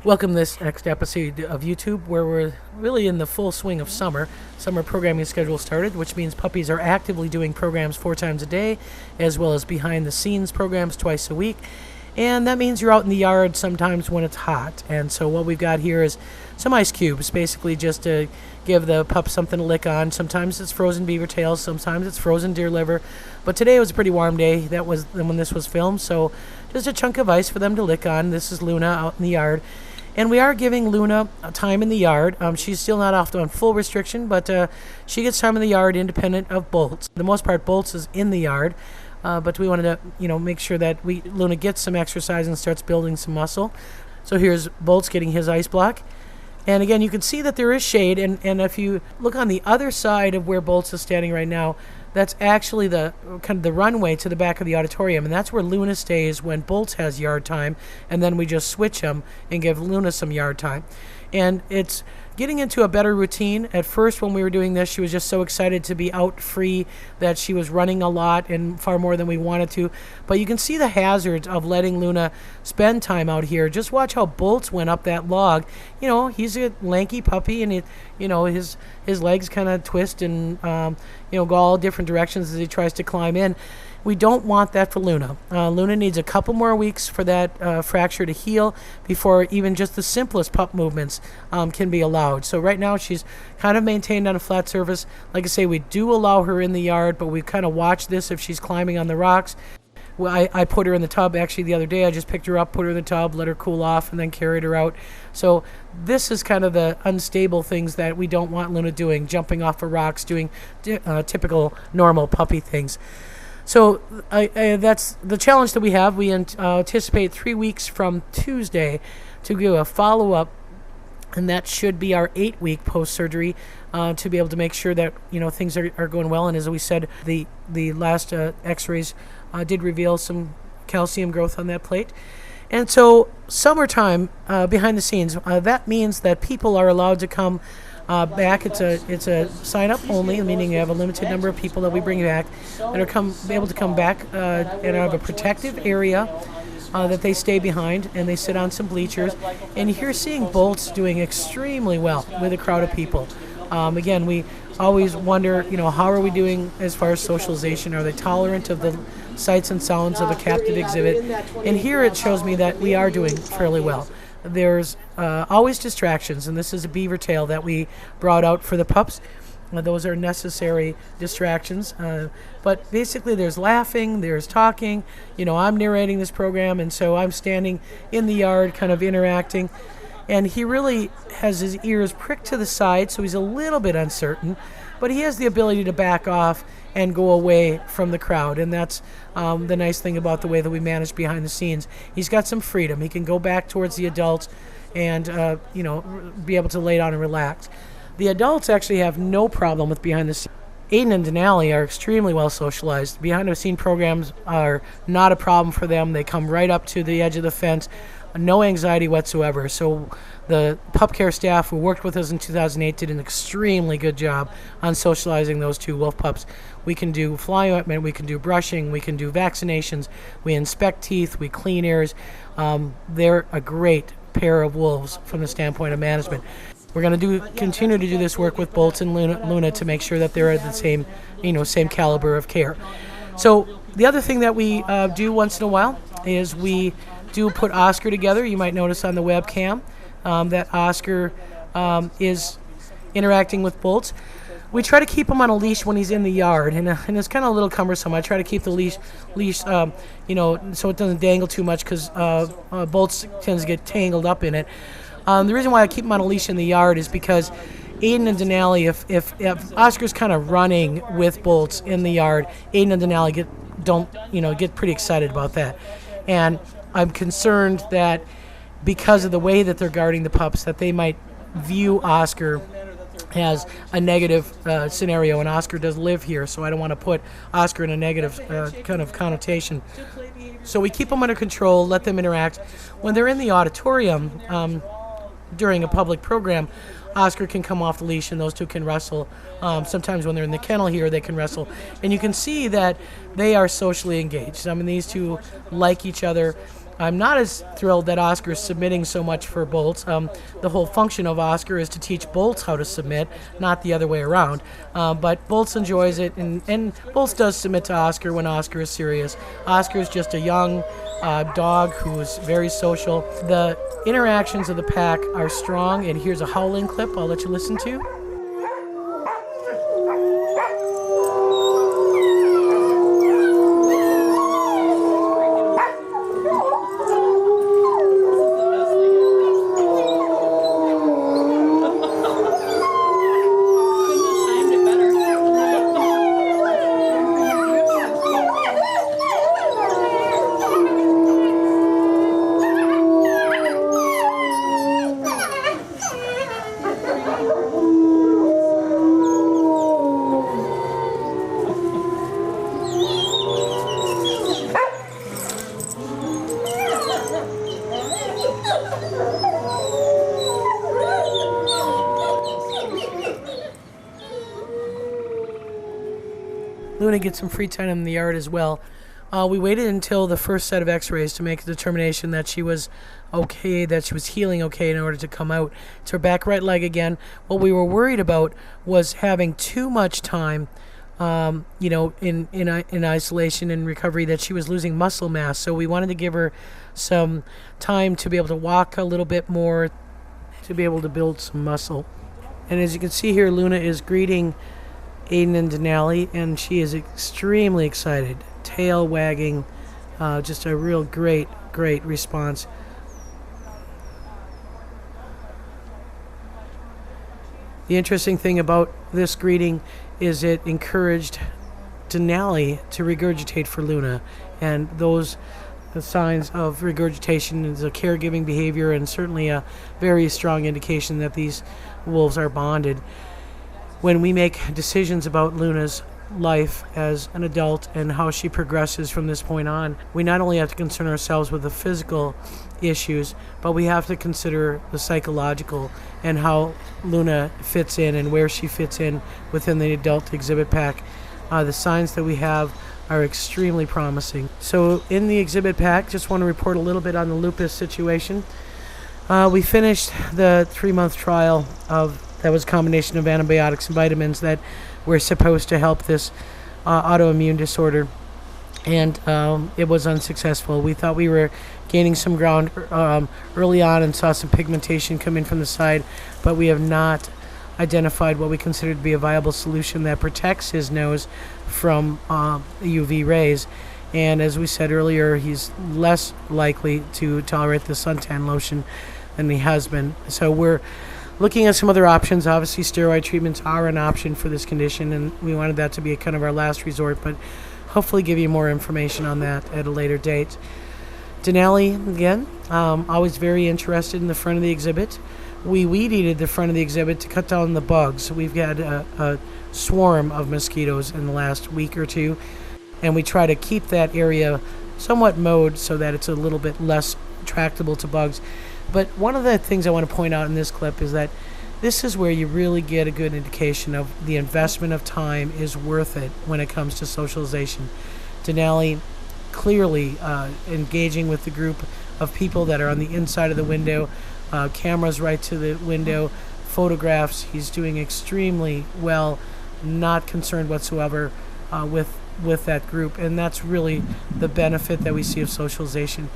Welcome to this next episode of YouTube, where we're really in the full swing of summer. Summer programming schedule started, which means puppies are actively doing programs 4 times a day, as well as behind-the-scenes programs twice a week. And that means you're out in the yard sometimes when it's hot. And so what we've got here is some ice cubes, basically just to give the pup something to lick on. Sometimes it's frozen beaver tails, sometimes it's frozen deer liver. But today was a pretty warm day. That was when this was filmed, so just a chunk of ice for them to lick on. This is Luna out in the yard. And we are giving Luna time in the yard. She's still not off on full restriction, but she gets time in the yard independent of Bolts. For the most part, Bolts is in the yard, but we wanted to, make sure that Luna gets some exercise and starts building some muscle. So here's Bolts getting his ice block. And again, you can see that there is shade, and if you look on the other side of where Bolts is standing right now, that's actually the kind of the runway to the back of the auditorium, and that's where Luna stays when Bolts has yard time, and then we just switch them and give Luna some yard time. And it's getting into a better routine. At first, when we were doing this, she was just so excited to be out free that she was running a lot and far more than we wanted to. But you can see the hazards of letting Luna spend time out here. Just watch how Bolts went up that log. He's a lanky puppy, and his legs kind of twist and go all different directions as he tries to climb in. We don't want that for Luna. Luna needs a couple more weeks for that fracture to heal before even just the simplest pup movements can be allowed. So right now she's kind of maintained on a flat surface. Like I say, we do allow her in the yard, but we kind of watch this if she's climbing on the rocks. Well, I put her in the tub actually the other day. I just picked her up, put her in the tub, let her cool off, and then carried her out. So this is kind of the unstable things that we don't want Luna doing, jumping off of rocks, doing typical normal puppy things. So that's the challenge that we have. We anticipate 3 weeks from Tuesday to do a follow-up, and that should be our 8-week post-surgery to be able to make sure that things are going well. And as we said, the last x-rays did reveal some calcium growth on that plate. And so summertime behind the scenes, that means that people are allowed to come back. It's a sign up only, meaning you have a limited number of people that we bring back and are be able to come back and have a protective area that they stay behind, and they sit on some bleachers. And you're seeing Bolts doing extremely well with a crowd of people. Again, we always wonder, how are we doing as far as socialization? Are they tolerant of the sights and sounds of a captive exhibit? And here it shows me that we are doing fairly well. There's always distractions, and this is a beaver tail that we brought out for the pups. Those are necessary distractions. But basically there's laughing, there's talking. I'm narrating this program, and so I'm standing in the yard kind of interacting. And he really has his ears pricked to the side, so he's a little bit uncertain. But he has the ability to back off and go away from the crowd, and that's the nice thing about the way that we manage behind the scenes. He's got some freedom. He can go back towards the adults and be able to lay down and relax. The adults actually have no problem with behind the scenes. Aiden and Denali are extremely well socialized. Behind the scene programs are not a problem for them. They come right up to the edge of the fence. No anxiety whatsoever. So the pup care staff who worked with us in 2008 did an extremely good job on socializing those two wolf pups. We can do fly ointment, we can do brushing, we can do vaccinations, we inspect teeth, we clean ears. They're a great pair of wolves from the standpoint of management. We're going to continue to do this work with Bolts and Luna to make sure that they're at the same caliber of care. So the other thing that we do once in a while is we do put Oscar together. You might notice on the webcam that Oscar is interacting with Bolts. We try to keep him on a leash when he's in the yard, and it's kind of a little cumbersome. I try to keep the leash, so it doesn't dangle too much, because Bolts tends to get tangled up in it. The reason why I keep him on a leash in the yard is because Aiden and Denali, if Oscar's kind of running with Bolts in the yard, Aiden and Denali get pretty excited about that. And I'm concerned that because of the way that they're guarding the pups, that they might view Oscar as a negative scenario, and Oscar does live here, so I don't want to put Oscar in a negative kind of connotation. So we keep them under control, let them interact. When they're in the auditorium during a public program, Oscar can come off the leash and those two can wrestle. Sometimes when they're in the kennel here, they can wrestle. And you can see that they are socially engaged. I mean, these two like each other. I'm not as thrilled that Oscar is submitting so much for Bolts. The whole function of Oscar is to teach Bolts how to submit, not the other way around. But Bolts enjoys it, and Bolts does submit to Oscar when Oscar is serious. Oscar is just a young dog who is very social. The interactions of the pack are strong, and here's a howling clip I'll let you listen to. Luna gets some free time in the yard as well. We waited until the first set of x-rays to make a determination that she was okay, that she was healing okay in order to come out. It's her back right leg again. What we were worried about was having too much time, in isolation and recovery, that she was losing muscle mass. So we wanted to give her some time to be able to walk a little bit more, to be able to build some muscle. And as you can see here, Luna is greeting Aiden and Denali, and she is extremely excited, tail wagging, just a real great response. The interesting thing about this greeting is it encouraged Denali to regurgitate for Luna, and those signs of regurgitation is a caregiving behavior and certainly a very strong indication that these wolves are bonded. When we make decisions about Luna's life as an adult and how she progresses from this point on, we not only have to concern ourselves with the physical issues, but we have to consider the psychological and how Luna fits in and where she fits in within the adult exhibit pack. The signs that we have are extremely promising. So in the exhibit pack, just want to report a little bit on the lupus situation. We finished the 3-month trial that was a combination of antibiotics and vitamins that were supposed to help this autoimmune disorder, and it was unsuccessful. We thought we were gaining some ground early on and saw some pigmentation come in from the side, but we have not identified what we consider to be a viable solution that protects his nose from UV rays. And as we said earlier, he's less likely to tolerate the suntan lotion than he has been. So we're looking at some other options. Obviously, steroid treatments are an option for this condition, and we wanted that to be kind of our last resort, but hopefully give you more information on that at a later date. Denali, again, always very interested in the front of the exhibit. We weed-eated the front of the exhibit to cut down the bugs. We've had a swarm of mosquitoes in the last week or two, and we try to keep that area somewhat mowed so that it's a little bit less tractable to bugs. But one of the things I want to point out in this clip is that this is where you really get a good indication of the investment of time is worth it when it comes to socialization. Denali clearly engaging with the group of people that are on the inside of the window, cameras right to the window, photographs. He's doing extremely well, not concerned whatsoever with that group, and that's really the benefit that we see of socialization.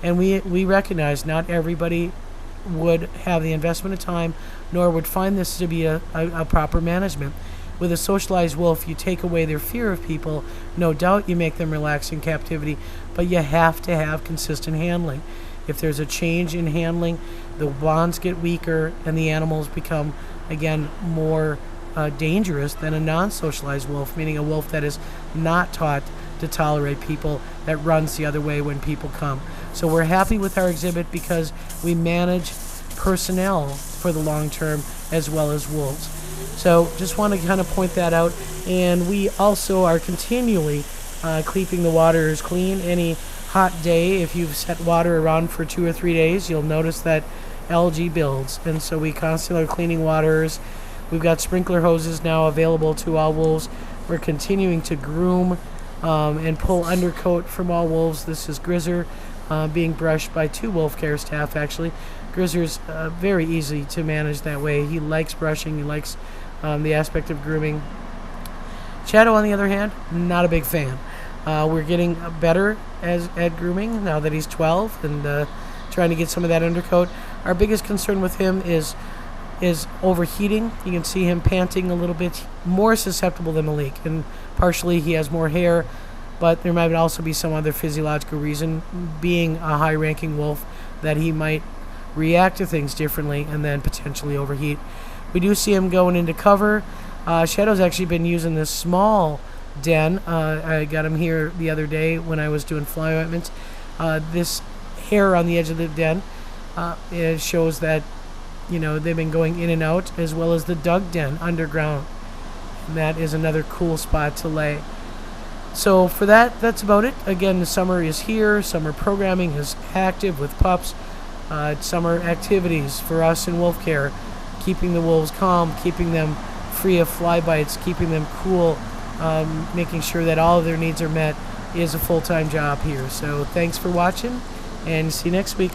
And we recognize not everybody would have the investment of time, nor would find this to be a proper management. With a socialized wolf, you take away their fear of people. No doubt you make them relax in captivity, but you have to have consistent handling. If there's a change in handling, the bonds get weaker and the animals become, again, more dangerous than a non-socialized wolf, meaning a wolf that is not taught to tolerate people, that runs the other way when people come. So we're happy with our exhibit because we manage personnel for the long term as well as wolves. So just want to kind of point that out. And we also are continually keeping the waters clean. Any hot day, if you've set water around for 2 or 3 days, you'll notice that algae builds. And so we constantly are cleaning waters. We've got sprinkler hoses now available to all wolves. We're continuing to groom and pull undercoat from all wolves. This is Grizzer. being brushed by 2 wolf care staff, actually. Grizzer's very easy to manage that way. He likes brushing. He likes the aspect of grooming. Shadow, on the other hand, not a big fan. We're getting better at grooming now that he's 12 and trying to get some of that undercoat. Our biggest concern with him is overheating. You can see him panting a little bit, more susceptible than Malik, and partially he has more hair, but there might also be some other physiological reason, being a high-ranking wolf, that he might react to things differently and then potentially overheat. We do see him going into cover. Shadow's actually been using this small den. I got him here the other day when I was doing fly ointments. This hair on the edge of the den it shows that they've been going in and out, as well as the dug den underground, and that is another cool spot to lay. So for that's about it. Again, the summer is here. Summer programming is active with pups. Summer activities for us in wolf care, keeping the wolves calm, keeping them free of fly bites, keeping them cool, making sure that all of their needs are met is a full-time job here. So thanks for watching, and see you next week.